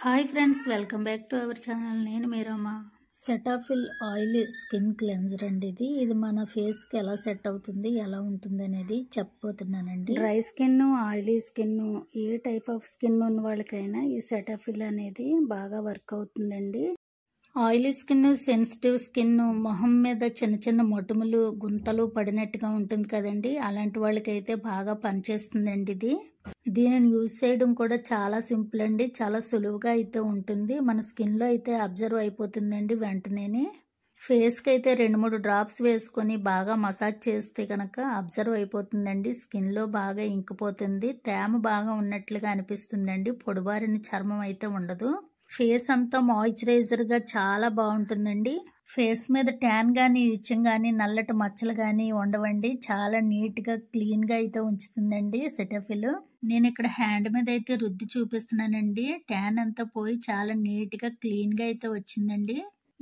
Hi friends, welcome back to our channel. నేను మీరమ్మ. Cetaphil oil skin cleanser అండి. ఇది మన ఫేస్కి ఎలా సెట్ అవుతుంది, ఎలా ఉంటుంది అనేది చెప్పబోతున్నానండి. డ్రై స్కిన్, ఆయిలీ స్కిన్, ఏ టైప్ ఆఫ్ స్కిన్ ఉన్న వాళ్ళకైనా ఈ సెటాఫిల్ అనేది బాగా వర్క్ అవుతుందండి. ఆయిలీ స్కిన్, సెన్సిటివ్ స్కిన్, మొహం మీద చిన్న చిన్న మొటిమలు, గుంతలు పడినట్టుగా ఉంటుంది కదండి, అలాంటి వాళ్ళకైతే బాగా పనిచేస్తుందండి ఇది. దీనిని యూజ్ చేయడం కూడా చాలా సింపుల్ అండి. చాలా సులువుగా అయితే ఉంటుంది. మన స్కిన్లో అయితే అబ్జర్వ్ అయిపోతుందండి వెంటనే. ఫేస్కి అయితే 2-3 డ్రాప్స్ వేసుకొని బాగా మసాజ్ చేస్తే కనుక అబ్జర్వ్ అయిపోతుందండి. స్కిన్లో బాగా ఇంకిపోతుంది. తేమ బాగా ఉన్నట్లుగా అనిపిస్తుందండి. పొడిబారిన చర్మం అయితే ఉండదు. ఫేస్ అంతా మాయిశ్చరైజర్గా చాలా బాగుంటుందండి. ఫేస్ మీద ట్యాన్ కానీ, ఇచ్చింగ్ కానీ, నల్లటి మచ్చలు కానీ ఉండవండి. చాలా నీట్గా క్లీన్గా అయితే ఉంచుతుందండి సెటాఫిల్. నేను ఇక్కడ హ్యాండ్ మీద అయితే రుద్ది చూపిస్తున్నానండి. ట్యాన్ అంతా పోయి చాలా నీట్గా క్లీన్గా అయితే వచ్చిందండి.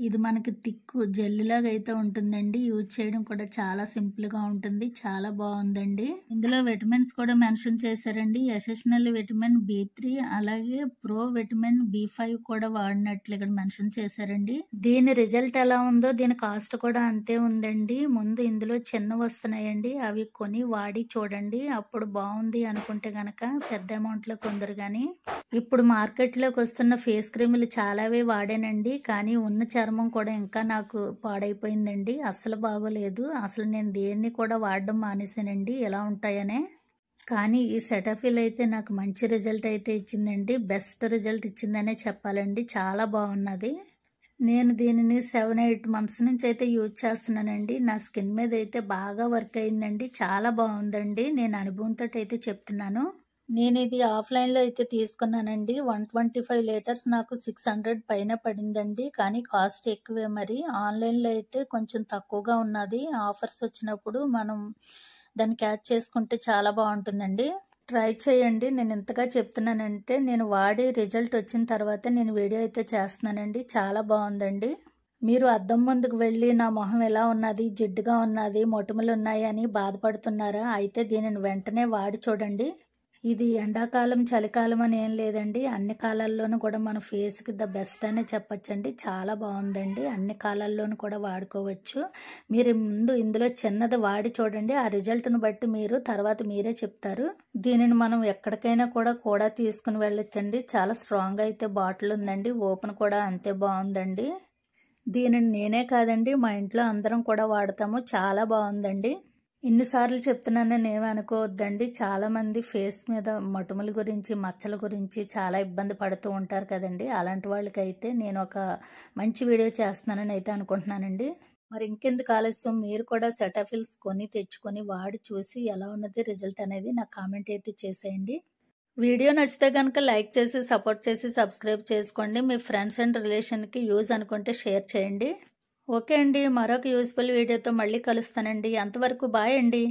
ఇది మనకి థిక్ జెల్లులాగా అయితే ఉంటుందండి. యూజ్ చేయడం కూడా చాలా సింపుల్గా ఉంటుంది. చాలా బాగుందండి. ఇందులో విటమిన్స్ కూడా మెన్షన్ చేశారండి. ఎసెన్షియల్ విటమిన్ B3 అలాగే ప్రో విటమిన్ B5 కూడా వాడినట్లు ఇక్కడ మెన్షన్ చేశారండి. దీని రిజల్ట్ ఎలా ఉందో దీని కాస్ట్ కూడా అంతే ఉందండి. ముందు ఇందులో చిన్న వస్తున్నాయండి, అవి కొని వాడి చూడండి. అప్పుడు బాగుంది అనుకుంటే గనక పెద్ద అమౌంట్ లో కొందరు. కానీ ఇప్పుడు మార్కెట్ లోకి వస్తున్న ఫేస్ క్రీములు చాలావే వాడానండి, కానీ ఉన్న చర్మం కూడా ఇంకా నాకు పాడైపోయిందండి. అసలు బాగోలేదు. అసలు నేను దేన్ని కూడా వాడడం మానేసానండి ఎలా ఉంటాయనే. కానీ ఈ సెటాఫిల్ అయితే నాకు మంచి రిజల్ట్ అయితే ఇచ్చిందండి. బెస్ట్ రిజల్ట్ ఇచ్చిందనే చెప్పాలండి. చాలా బాగున్నది. నేను దీనిని 7-8 మంత్స్ నుంచి అయితే యూజ్ చేస్తున్నానండి. నా స్కిన్ మీద అయితే బాగా వర్క్ అయిందండి. చాలా బాగుందండి. నేను అనుభవంతో అయితే చెప్తున్నాను. నేను ఇది ఆఫ్లైన్లో అయితే తీసుకున్నానండి. 125 లీటర్స్ నాకు 600 పైన పడిందండి. కానీ కాస్ట్ ఎక్కువే. మరి ఆన్లైన్లో అయితే కొంచెం తక్కువగా ఉన్నది. ఆఫర్స్ వచ్చినప్పుడు మనం దాన్ని క్యాచ్ చేసుకుంటే చాలా బాగుంటుందండి. ట్రై చేయండి. నేను ఎంతగా చెప్తున్నానంటే నేను వాడి రిజల్ట్ వచ్చిన తర్వాత నేను వీడియో అయితే చేస్తున్నానండి. చాలా బాగుందండి. మీరు అద్దం ముందుకు వెళ్ళి నా మొహం ఎలా ఉన్నది, జిడ్డుగా ఉన్నది, మొటిమలు ఉన్నాయి అని బాధపడుతున్నారా? అయితే దీనిని వెంటనే వాడి చూడండి. ఇది ఎండాకాలం, చలికాలం అని ఏం లేదండి. అన్ని కాలాల్లోనూ కూడా మన ఫేస్కి ద బెస్ట్ అనే చెప్పచ్చండి. చాలా బాగుందండి. అన్ని కాలాల్లోనూ కూడా వాడుకోవచ్చు. మీరు ముందు ఇందులో చిన్నది వాడి చూడండి. ఆ రిజల్ట్ను బట్టి మీరు తర్వాత మీరే చెప్తారు. దీనిని మనం ఎక్కడికైనా కూడా తీసుకుని వెళ్ళొచ్చండి. చాలా స్ట్రాంగ్ అయితే బాటిల్ ఉందండి. ఓపెన్ కూడా అంతే బాగుందండి. దీనిని నేనే కాదండి, మా ఇంట్లో అందరం కూడా వాడతాము. చాలా బాగుందండి. ఇన్నిసార్లు చెప్తున్నానని ఏమీ అనుకోవద్దండి. చాలా మంది ఫేస్ మీద మొటిమల గురించి, మచ్చల గురించి చాలా ఇబ్బంది పడుతూ ఉంటారు కదండి. అలాంటి వాళ్ళకైతే నేను ఒక మంచి వీడియో చేస్తున్నానని అయితే అనుకుంటున్నానండి. మరి ఇంకెందుకు ఆలస్యం, మీరు కూడా సెటాఫిల్స్ కొని తెచ్చుకొని వాడి చూసి ఎలా ఉన్నది రిజల్ట్ అనేది నాకు కామెంట్ అయితే చేసేయండి. వీడియో నచ్చితే కనుక లైక్ చేసి, సపోర్ట్ చేసి, సబ్స్క్రైబ్ చేసుకోండి. మీ ఫ్రెండ్స్ అండ్ రిలేషన్కి యూజ్ అనుకుంటే షేర్ చేయండి. ఓకే అండి, మరొక యూస్ఫుల్ వీడియోతో మళ్ళీ కలుస్తానండి. అంతవరకు బాయ్ అండి.